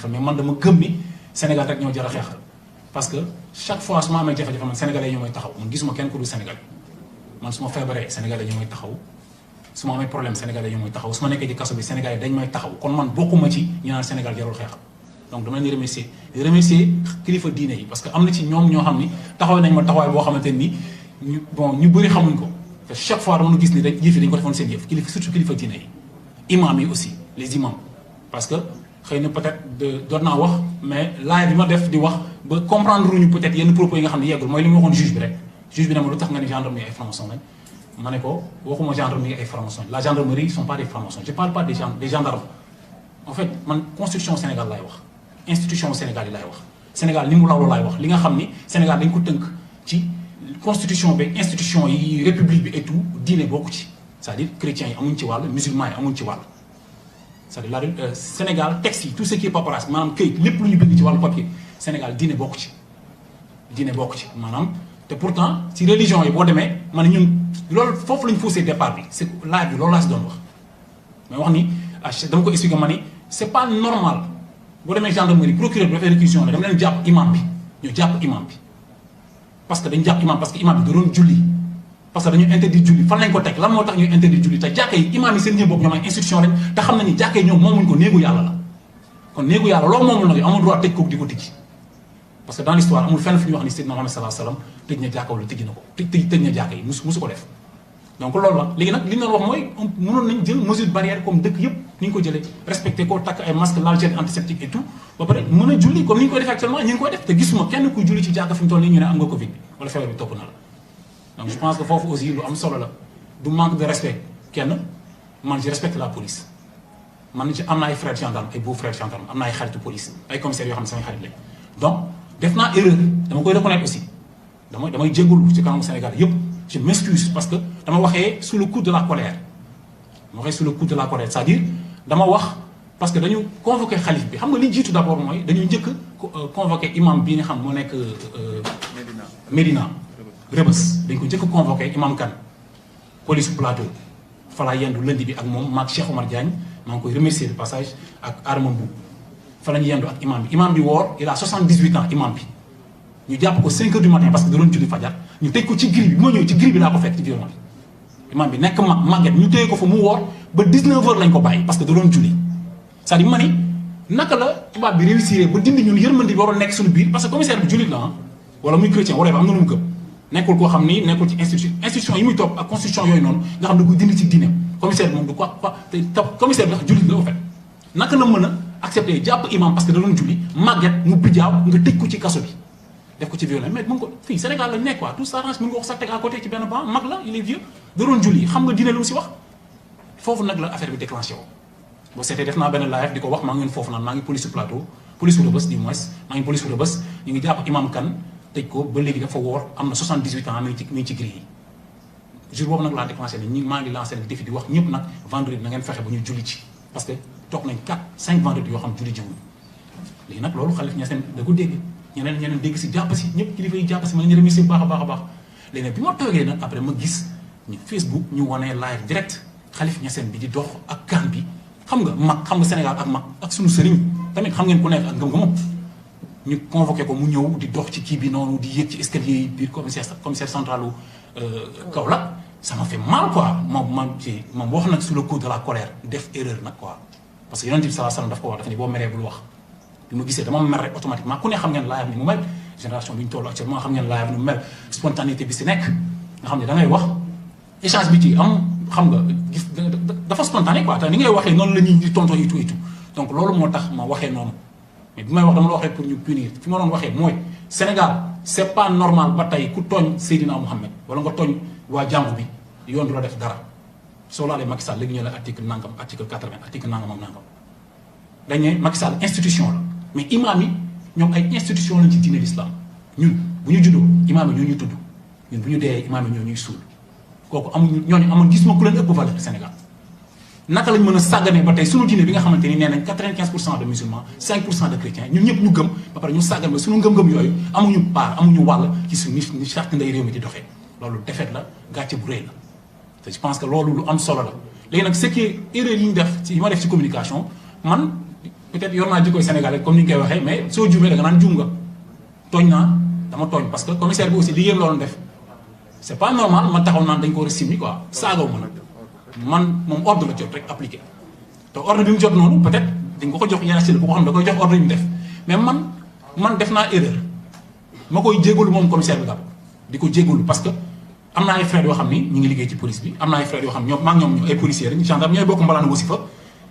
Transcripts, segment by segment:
mais man dama gëm ni Sénégal rek ñoo jar a xeexal parce que chaque fois su ma amee jafe-jafe man sénégalais ñoo may taxaw man gisuma kenn ku dul Sénégal man su ma feebaree sénégalais ñoo may taxaw su ma amee problème sénégalais ñoo may taxaw su ma nekkee ci kaso bi sénégalais dañ may taxaw kon man bokkuma ci ñu naan Sénégal jarul xeexal donc dama leen di remercier kilifa diine yi parce que am na ci ñoom ñoo xam ni taxaw nañ ma taxawaay boo xamante ni ñu bëri xamuñ ko te chaque fois dama gis ni rek yëf yi dañ ko defoon seen yëf kilifa surtout kilifa diine yi imam yi aussi les imams parce que xëy na peut-être doon naa wax mais live bi ma def di wax ba comprendre ruñu peut-être yenn propos yi nga xam ne yeggul mooy li ma waxoon juge bi rek juge bi ne ma lu tax nga ni gendarmerie ay francs-maçons lañ ma ne ko waxuma gendarmerie ay francs-maçons la gendarmerie ils sont pas des francs-maçons je parle pas des gendarmes en fait man constitution Sénégal laay wax institution Sénégal yi laay wax Sénégal ni mu lawloo laay wax li nga xam ni Sénégal dañ ko tënk ci constitution bi institution yi république bi et tout diine bokku ci c'est-à-dire chrétiens yi amuñ ci wàll musulmans yi amuñ ci wàll c'est-à-dire Sénégal texte yi tout ce qui est paperasse maanaam këyit lépp lu ñu bind ci wàllu papier Sénégal diine bokk ci maanaam te pourtant ci religion yi boo demee ma ne ñun loolu foofu la ñu faussé départ bi c'est laaj bi loolu laa si doon wax mais wax ni dama ko expliqué ma ni c'est pas normal boo demee gendarmerie procureur bi dafay réquisition la dama leen jàpp imam bi ñu jàpp imam bi parce que dañu jàpp imam parce que imam bi da doon julli parce que dañu interdit julli fan lañ ko teg lan moo tax ñuy interdit julli te jàkka yi imam yi seen ñëw bopp ñoom ay institution lañ te xam nañu jàkka yi ñoom moomuñ ko néegu yàlla la kon néegu yàlla loolu moomul nag amul droit tëj ko di ko tijji parce que dans l'histoire amul fenn fu ñuy wax ni Seydina Muhammad sallallahu alayhi wasallam tëj na jàkka wala tijji na ko tëj na jàkka yi musu ko def donc loolu la léegi nag li ñu doon wax mooy mënoon nañ jël mesure barrière comme dëkk yëpp ni ñu ko jëlee respecté ko takk ay masque laal gel antiseptique et tout ba pare mën a julli comme ni ñu koy def actuellement ñu ngi koy def te gisuma kenn kuy julli ci jàkka fi mu toll nii ñu ne am nga Covid bi wala feebar bi topp na la donc je pense que foofu aussi lu am solo la du manque de respect kenn man je respecte la police man am na ay frères gendarmes ay beaux frères gendarmes am na ay xaritu police ay commissaires yoo xam ne samay xarit lañ donc def naa erreur dama koy reconnaître aussi damay jégalu ci kanamu Sénégal yëpp je m'excuse parce que dama waxee sous le coup de la colère c'est-à-dire dama wax parce que dañu convoqué xalif bi xam nga li jiitu d'abord mooy dañu njëkk convoqué imam bii nga xam moo nekk Médina Rebeuss dañ ko njëkk convoqué imam Kane police plateau fa laa yendu lundi bi ak moom maag Cheikh Omar Diagne maa ngi koy remercier de passage ak Arma Mbou fa la ñu yendu ak imam bi woor il a 78 ans imam bi ñu jàpp ko 5 heures du matin parce que da doon julli fajar ñu tëj ko ci gris bi bu ma ñëw ci gris bi laa ko fekk ci violon bi imam bi nekk màgget ñu téye ko fa mu woor ba 19 heures lañ ko bàyyi parce que da doon julli c'est-à-dire ma ni naka la tubaab bi réussir ba dindi ñun yërmandi bi waroon nekk suñu biir parce que commissaire bi jullit la ah wala muy chrétien wala am na lu mu gëm nekkul koo xam ni nekkul ci institution yi muy topp ak constitution yooyu noonu nga xam ne da koy dindi ci diine commissaire bi moom du quoi te commissaire bi ndax jullit la au fait naka la mën a accepter jàpp imam parce que da doon julli màgget mu bijaaw nga tëj ko ci kaso bi def ko ci violon mais mën ko fii Sénégal lañ nekk quoi tout ça mën nga wax sax teg à côté ci benn banc mag la il est vieux da doon julli xam nga diine lu mu si wax foofu nag la affaire bi déclenché woo boo seetee def naa benn live di ko wax maa ngi foofu naan maa ngi police plateau police Rebeuss du moins maa ngi police Rebeuss ñu ngi jàpp imam Kane tëj ko ba léegi dafa woor am na 78 ans mi ngi ci gris yi jour boobu nag laa déclenché ni maa ngi lancé le défi di wax ñëpp nag vendredi na ngeen fexe ba ñu julli ci parce que toog nañ 4-5 vendredi yoo xam julli jiwul léegi nag loolu xalif ñaseen da ko dégg ñeneen dégg si jàpp si ñëpp kilifa yi jàpp si ma la ñu remercier bu baax a baax a baax léegi nag bi ma toogee nag après ma gis ñu Facebook ñu wanee live direct xalif ñaseen bi di dox ak kan bi xam nga mag xam nga Sénégal ak mag ak suñu sëriñ tamit xam ngeen ku nekk ak ngëm-ngëmam ñu convoqué ko mu ñëw di dox ci kii bi noonu di yéeg ci escalier yi biir commissaire centralu Kaolack ça m'a fait mal quoi moom wax nag sous le coup de la colère def erreur nag quoi parce que yonent bi sallallahu alayhi wasallam daf ko wax dafa ni boo meree bul wax bi ma gisee dama mer rek automatiquement ku ne xam ngeen live ni mu mel génération bi ñu toll actuellement xam ngeen live ni mu mel spontanéité bi si nekk nga xam ne da ngay wax échange bi ci am xam nga gis dafa spontané quoi te ni ngay waxee noonu la ñuy di tonton et tout donc loolu moo tax ma waxee noonu mais bi may wax dama la wax rek pour ñu punir fi ma doon waxee mooy Sénégal c'est pas normal ba tey ku tooñ Seydina Mohamed wala nga tooñ waa jàngu bi yoon du la def dara soo laalee Macky Sall léegi ñu la article nangam article 80 article nangam ak nangam dañ ne Macky Sall institution la mais imam yi ñoom ay institution lañ ci diine l'islam ñun bu ñu juddoo imam yi ñoo ñuy tudd ñun bu ñu dee imam yi ñoo ñuy suul kooku ñooñu amoon gis ma ku leen ëpp valeur Sénégal naka lañ mën a sàgganee ba tey suñu diine bi nga xamante ni nee nañ 95% de musulmans 5% de chrétiens ñun ñëpp ñu gëm ba pare ñu sàggan ba suñu ngëm-ngëm yooyu amuñu part amuñu wàll ci suñu ni charte nday réew mi di doxee loolu defet la gàcce bu rëy la te je pense que loolu lu am solo la léegi nag ce qui est erreur yi ñu def ci yi ma def ci communication man peut-être yor naa jikkoy sénégalais comme ni ñu koy waxee mais soo juumee da nga naan juum nga tooñ naa dama tooñ parce que commissaire bi aussi liggéeyam loolu def c'est pas normal man taxaw naan dañ ko war a simmi quoi saagaw ma nag man moom ordre la jot rek appliqué te ordre bi mu jot noonu peut-être dañ ko jox yenn bu ko xam da koy jox ordre yi mu def mais man def naa erreur ma koy jégalu moom commissaire bi d'abord di ko jégalu parce que am na ay frères yoo xam ni ñu ngi liggéey ci police bi am na ay frères yoo xam ne ñoom maa ngi ñoom ay policiers lañ gendarme ñooy bokk mbalaanu wasifa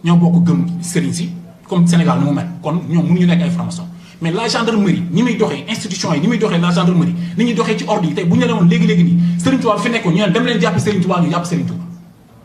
ñoo bokk gëm sëriñ si comme Sénégal ni mu mel kon ñoom mënuñu nekk ay francs-maçons mais la gendarmerie ni muy doxee institution yi ni muy doxee la gendarmerie ni ñuy doxee ci ordre yi tey bu ñu la demoon léegi-léegi nii Serigne Touba fi nekkoon ñu ne dem leen jàpp Serigne Touba ñu jàpp Serigne Touba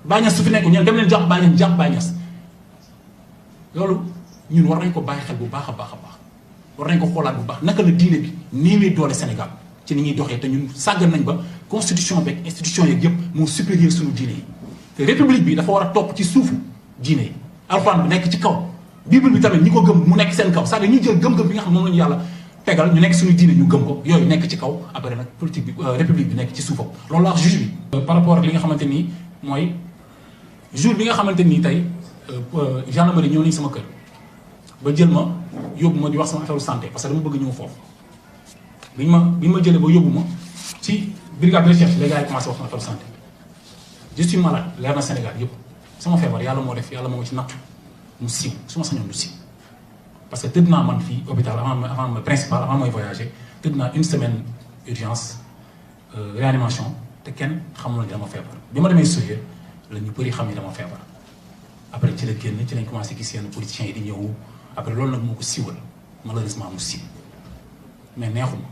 Baye Niass su fi nekkoon ñu ne dem leen jàpp Baye Niass jàpp Baye Niass loolu ñun war nañ ko bàyyi xel bu baax a baax a baax war nañ ko xoolaat bu baax naka la diine bi néewee doole Sénégal ci ni ñuy doxee te ñun sàggan nañ ba constitution beeg institution yeeg yëpp moo supérieur suñu diine yi te république bi dafa war a topp ci suufu diine yi alxuraan bi nekk ci kaw bible bi tamit ñi ko gëm mu nekk seen kaw c'est-à-dire ñu jël gëm-gëm bi nga xam moom la ñu yàlla tegal ñu nekk suñu diine ñu gëm ko yooyu nekk ci kaw après nag politique bi république bi nekk ci suufam loolu la wax juge bi par rapport ak li nga xamante nii mooy jour bi nga xamante nii tey gendarmerie ñëw nañ sama kër ba jël ma yóbbu ma di wax sama affaire santé parce que dama bëgg ñëw foofu bi ma jëlee ba yóbbu ma ci brigade de recherche les gars yi commencé wax sama affaire santé je suis malade leer na Sénégal yëpp sama feebar yàlla moo def yàlla moo ci nattu mu siiw su ma sañoon du siiw parce que tëdd naa man fii hôpital avant ma principal avant mooy voyager tëdd naa une semaine urgence réanimation te kenn xamul ne dama feebar bi ma demee Surier la ñu bëri xam ne dama feebar après ci la génn ci lañ commencé gis yenn politiciens yi di ñëw après loolu nag moo ko siiwal malheureusement mu siiw mais neexuma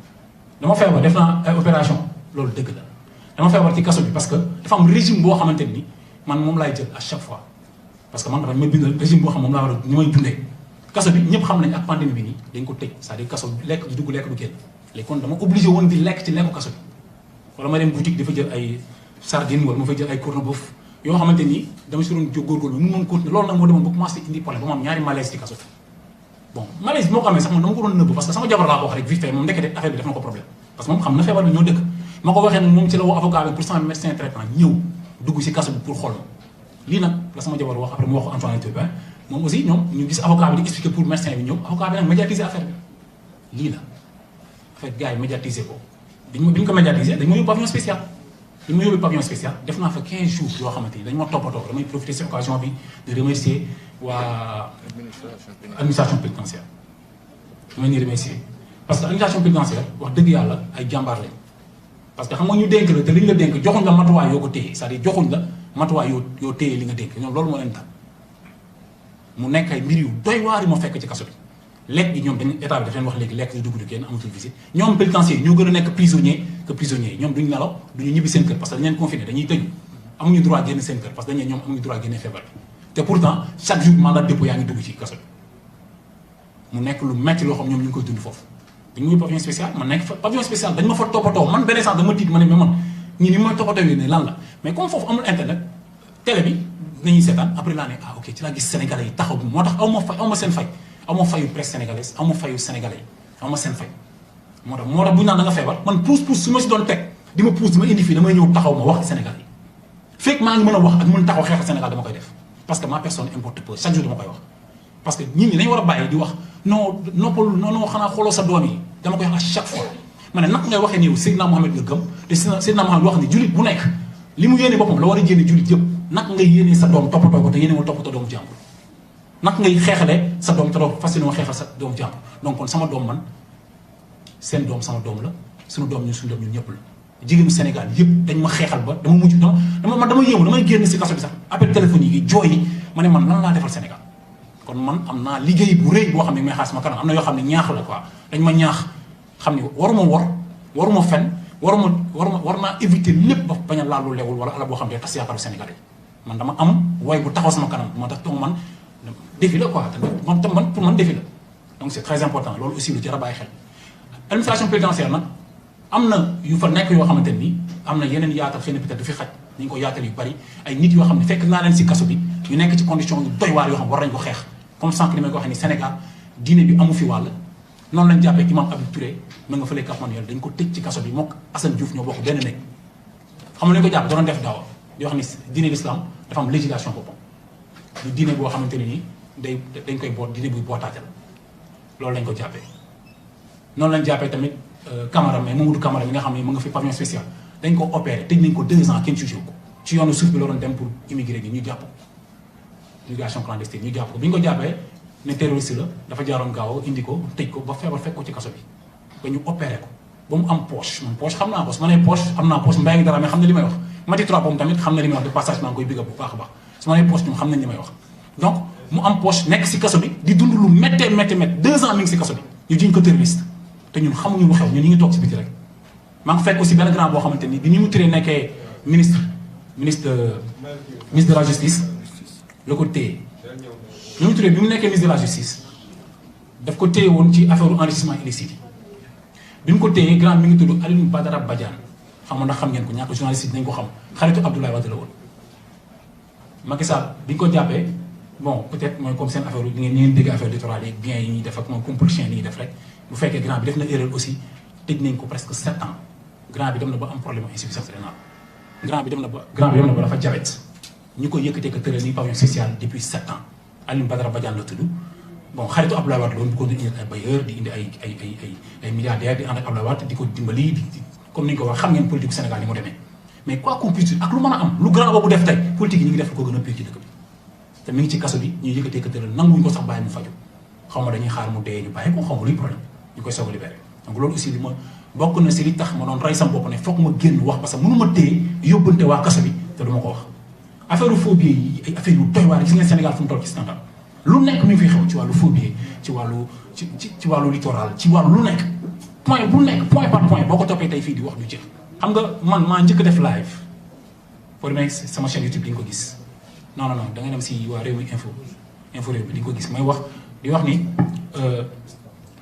dama feebar def naa ay opération loolu dëgg la dama feebar ci kaso bi parce que dafa am régime boo xamante ni man moom laay jël à chaque fois parce que man dafa ma bindal régime boo xam moom laa war a ñu may dundee kaso bi ñëpp xam nañ ak pandémie bi nii dañ ko tëj c'est-à-dire kaso lekk du dugg lekk du génn léegi kon dama obligé woon di lekk ci lekku kaso bi wala ma dem boutique dafa jël ay sardine wala ma fay jël ay corned-beef yoo xamante ni dama si doon jóg góorgóorlu mu mën continuer loolu nag moo demoon ba commencé indi problème ba ma am ñaari malaise ci kaso bi bon malaise bi moo ko amee sax man dama ko doon nëbb parce que sama jabar laa ko wax rek vite fait moom ndekete affaire bi def na ko problème parce que moom xam na feebar bi ñoo dëkk ma ko waxee nag moom ci la woo avocat bi pour sama médecin traitant ñëw dugg si kaso bi pour xool lii nag la sama jabar wax après mu wax Antoine Théobin moom aussi ñoom ñu gis avocat bi di expliquer pour médecin bi ñëw avocat bi nag médiatiser affaire bi lii la affaire gars yi médiatiser ko bi ñu ko médiatiser dañ ma yóbbu pavillon spécial bi ma yóbbu pavillon spécial def naa fa 15 jours yoo xamante ni dañ ma toppatoo damay profiter ci occasion bi de remercier waa administration pénitentiaire damay ni remercier parce que administration pénitentiaire wax dëgg yàlla ay jàmbaar lañ parce que xam nga ñu dénk la te li ñu la dénk joxuñ la matuwaay yoo ko téye c'est-à-dire joxuñ la matuwaay yoo téye li nga dénk ñoom loolu moo leen tax mu nekk ay mbir yu doy waar yi ma fekk ci kaso bi lekk gi ñoom dañu état bi daf leen wax léegi lekk di dugg du génn amatul visite ñoom pénitencier ñoo gën a nekk prisonnier que prisonniers yi ñoom duñu nelaw duñu ñibbi seen kër parce que dañ leen confiné dañuy tëju amuñu droit génn seen kër parce que dañ ne ñoom amuñu droit génne feebar bi te pourtant chaque jour mandat de dépôt yaa ngi dugg ci kaso bi mu nekk lu metti loo xam ñoom ñu ngi koy dund foofu dañu muy pavillon spécial man nekk fa pavillon spécial dañ ma fa toppatoo man benn sens dama tiit ma ne mais man ñii ni ma toppatoo yi ne lan la mais comme foofu amul internet télé bi nañuy seetaan après laa ne ah ok ci laa gis sénégalais yi taxaw bi moo tax aw ma seen fay aw ma fayu presse sénégalaise aw ma fayu sénégalais yi aw ma seen fay moo tax bu ñu naan da nga feebar man pousse su ma si doon teg di ma pousse di ma indi fii damay ñëw taxaw ma wax Sénégal yi fekk maa ngi mën a wax ak mën taxaw xeexal Sénégal dama koy def parce que ma personne importe peu chaque jour dama koy wax parce que nit ñi dañu war a bàyyi di wax non noppalu non xanaa xooloo sa doom yi dama koy wax à chaque fois ma ne naka ngay waxee ni yow Seydina Mohamed nga gëm te Seydina Mohamed wax ni jullit bu nekk li mu yéene boppam la war a yéene jullit yëpp naka ngay yéene sa doom toppatoo ko te yéene woo toppatoo doomu jàmbur naka ngay xeexale sa doom te doo fas yéene xeexal sa doomu jàmbur donc kon sama doom man seen doom sama doom la suñu doom ñun suñu doom ñun ñëpp la jigéenu Sénégal yëpp dañ ma xeexal ba dama mujj dama yéemu damay génn si kaso bi sax appel téléphonique yi jooy yi ma ne man lan laa defal Sénégal kon man am naa liggéey bu rëy boo xam ne may xaas ma kanam am na yoo xam ne ñaax la quoi dañ ma ñaax xam ne waruma fen war naa éviter lépp ba bañ a laal lu lewul wala ala boo xam ne tas yaakaaru Sénégal yi man dama am way bu taxaw sama kanam moo tax donc man défi la quoi man pour man défi la donc c'est très important loolu aussi lu jar a bàyyi xel administration pénitentiaire nag am na yu fa nekk yoo xamante ni am na yeneen yaatal xëy na peut-être du fi xaj nañu ko yaatal yu bari ay nit yoo xam ne fekk naa leen si kaso bi ñu nekk ci condition yu doy waar yoo xam war nañ ko xeex comme sànq ni may ko waxee ni Sénégal diine bi amu fi wàll noonu lañ jàppee imam Abdou Touré ma nga fële Cap Manuel dañ ko tëj ci kaso bi mook Assane Diouf ñoo bokk benn nekk xam nga lañu ko jàpp doon def daawa di wax ni diine l'islam dafa am législation boppam du diine boo xamante ne nii dañ koy boot di début bootaatal loolu lañ ko jàppee. noonu lañ jàppee tamit Camara mais Mamadou Camara mi nga xam ne mu nga fi pavillon spécial dañ ko opéré tëj nañ ko 2 ans kenn jugé ko ci yoonu suuf bi la doon dem pour immigré bi ñu jàpp ko immigration clandestine ñu jàpp ko bi ñu ko jàppee ne terroriste la dafa jaaroon gaaw indi ko tëj ko ba feebar fekk ko ci kaso bi ba ñu opéré ko ba mu am poche man poche xam naa ko su ma nee poche am naa poche mbay ngi dara mais xam na li may wax Mati 3 boobu tamit xam na li may wax de passage maa ngi koy bigga bu baax a baax su ma nee poche ñoom xam nañ li may wax donc mu am poche nekk si kaso bi di dund lu méttee 2 ans mi ngi si kaso bi ñu jiñ ko terroriste te ñun xamuñu lu xew ñun ñu ngi toog si biti rek maa ngi fekk aussi benn grand boo xamante ni bi ñu mu turee nekkee ministre de la justice la ko téye ñu mu turee bi mu nekkee ministre de la justice daf ko téye woon ci affaire enrichissement illicite yi bi mu ko téyee grand mi ngi tudd Alioune Badara Badiane xam nga ndax xam ngeen ko ñàkk journaliste dañ ko xam xaritu Abdoulaye Wade la woon Macky Sall bi ñu ko jàppee bon peut-être mooy comme seen affaire yi ngeen dégg affaire littorale yi biens yi ñuy def ak moom compulsion yi ñuy def rek bu fekkee grand bi def na erreur aussi tëj nañ ko presque 7 ans grand bi dem na ba am problème insuffisance rénale grand bi dem na ba dafa diabète ñu ko yëkkatee ko tëral ni pavillon social depuis 7 ans Alioune Badara Badiane la tudd bon xaritu Abdoulaye Wade la woon bu ko indi ay bailleurs di indi ay milliardaires di ànd ak Abdoulaye Wade di ko dimbali di comme ni ñu ko wax xam ngeen politique Sénégal ni mu demee mais quoi qu'on puisse dire ak lu mën a am lu grand boobu def tey politique yi ñu ngi def lu ko gën a pire ci dëkk bi te mi ngi ci kaso bi ñuy yëkkatee ko tëral nanguwuñu ko sax bàyyi mu faju xaw ma dañuy xaar mu dee ñu bàyyi ko xaw ma luy problème ñu koy soog a libéré donc loolu aussi li ma bokk na si li tax ma doon rey sama bopp ne foog ma génn wax parce que mënu ma téye yóbbante waa kaso bi te du ma ko wax affaire phobie yi ay affaire yu doy waar gis ngeen Sénégal fu mu toll ci scandale lu nekk mi ngi fiy xew ci wàllu phobie ci wàllu littoral ci wàllu lu nekk point bu nekk point par point boo ko toppee tey fii di wax du jeex xam nga man maa njëkk def live pour demee sama chaîne YouTube di nga ko gis non da ngay dem si waa Rewmi info réew mi di nga ko gis may wax di wax ni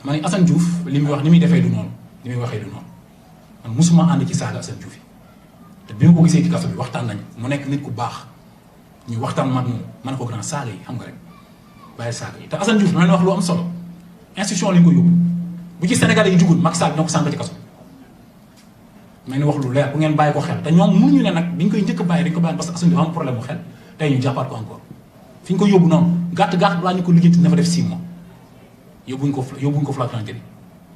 ma ne Assane Diouf li muy wax ni muy defee du noonu li muy waxee du noonu man musuma ànd ci saaga Assane Diouf yi te bi ma ko gisee ci kaso bi waxtaan nañu mu nekk nit ku baax ñu waxtaan man moom man ko grand saaga yi xam nga rek bàyyi saaga yi te Assane Diouf dama leen wax lu am solo institution lañ ko yóbbu bu ci Sénégalais yi jugul Macky Sall dina ko sànq ci kaso mais ni wax lu leer bu ngeen bàyyi ko xel te ñoom mënuñu ne nag bi ñu koy njëkk a bàyyi dañ ko bàyyi parce que Assane Diouf am problème mu xel tey ñu jàppaat ko encore fi ñu ko yóbbu noonu gàtt balaa ñu ko lijjanti dafa def 6 mois yóbbuñ ko flagrant délit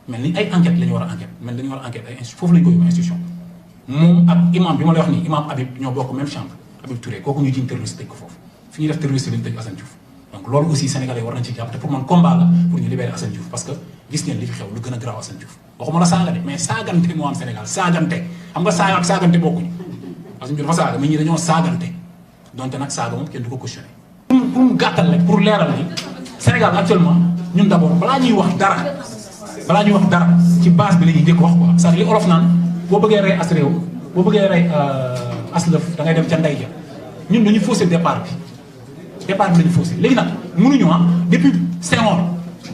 mel ni ay enquête la ñu war a enquête mel ni dañu war a enquête ay foofu la ñu ko yóbbu institution moom ak imam bi ma lay wax nii imam Habib ñoo bokk même chambre Habib Touré kooku ñu jiñ terroriste tëj ko foofu fi ñuy def terroriste lañu tëj Assane Diouf donc loolu aussi sénégalais war nañ ci jàpp te pour man combat la pour ñu libérer Assane Diouf parce que gis ngeen li fi xew lu gën a garaaw Assane Diouf waxuma la saaga de mais saagante moo am Sénégal saagante xam nga saaga ak saagante bokkuñu Assane Diouf dafa saaga mais ñi dañoo saagante donte nag saaga moom kenn du ko cautionné pour mu gàttal rek pour leeral ni Sénégal actuellement ñun d'abord balaa ñuy wax dara ci base bi la ñuy njëkk wax quoi c'est-à-dire li olof naan boo bëggee rey as réew boo bëggee rey as lëf da ngay dem ca ndey ja ñun dañu faussé départ bi la ñu faussé léegi nag mënuñu depuis Senghor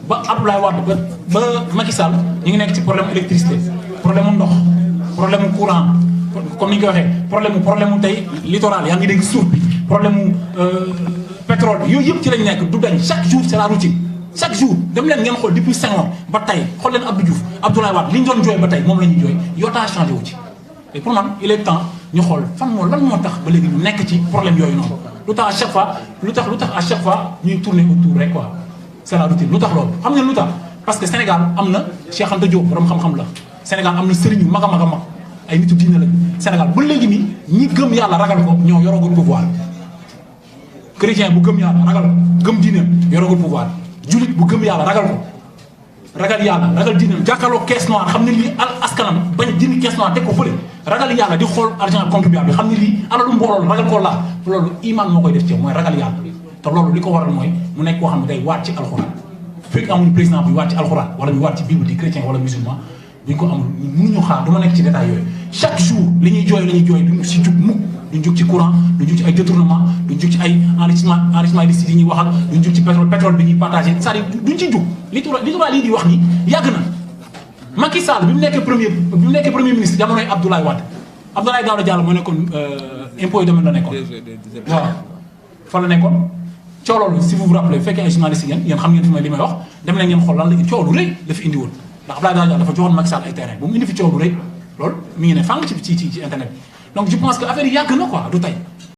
ba Abdoulaye Wade ba Macky Sall ñu ngi nekk ci problème électricité problème mu ndox problème mu courant comme ni ñu ko waxee problème mu tey littoral yaa ngi dégg suuf bi problème mu pétrole bi yooyu yëpp ci lañ nekk du dañ chaque jour c'est la routine chaque jour dem leen ngeen xool depuis Senghor ba tey xool leen Abdou Diouf Abdoulaye Wade li ñu doon jooy ba tey moom la ñuy jooy yotaa changé wu ci et pour man il est temps ñu xool lan moo tax ba léegi ñu nekk ci problème yooyu noonu lu tax à chaque fois à chaque fois ñuy tourner autour rek quoi c'est la routine lu tax loolu xam ngeen lu tax parce que Sénégal am na Cheikh Anta Diop borom xam-xam la Sénégal am na sëriñ yu mag a mag ay nitu diine la Sénégal ba léegi nii ñi gëm yàlla ragal ko ñoo yoragul pouvoir chrétien bu gëm yàlla ragal ko gëm diine yoragul pouvoir julit bu gëm yàlla ragal ko ragal yàlla ragal diine jàkkaarloo caisse noire xam ne lii askanam bañ dindi caisse noire teg ko fële ragal yàlla di xool argent contribuable bi xam ne lii alalu mbooloo ragal koo laa loolu iman moo koy def ci mooy ragal yàlla te loolu li ko waral mooy mu nekk koo xam ne day waat ci alxuraan fekk amuñu président buy waat ci alxuraan wala ñu waat ci bible di chrétien wala musulman buñ ko amul mënuñu xaar du ma nekk ci détail yooyu chaque jour li ñuy jooy duñ si jug mukk duñ jug ci courant duñ jug ci ay détournement duñ jug ci ay enrichissement illicite yi ñuy wax ak duñ jug ci pétrole bi ñuy partagé c'est-à-dire duñ ci jug littoral lii di wax ni yàgg na Macky Sall bi mu nekkee premier ministre jamonoy Abdoulaye Wade Abdoulaye Daouda Diallo moo nekkoon impôt et domaine la nekkoon waaw fa la nekkoon coow loolu si vous vous rappelez bu fekkee ay journalistes yéen xam ngeen fi may li may wax dem leen ngeen xool lan la coow lu rëy la fi indi woon ndax Abdoulaye Daouda Diallo dafa joxoon Macky Sall ay terrain bu mu indi fi coow lu rëy loolu mi ngi ne fàng ci internet bi donc je pense que affaire yi yàgg na quoi du tey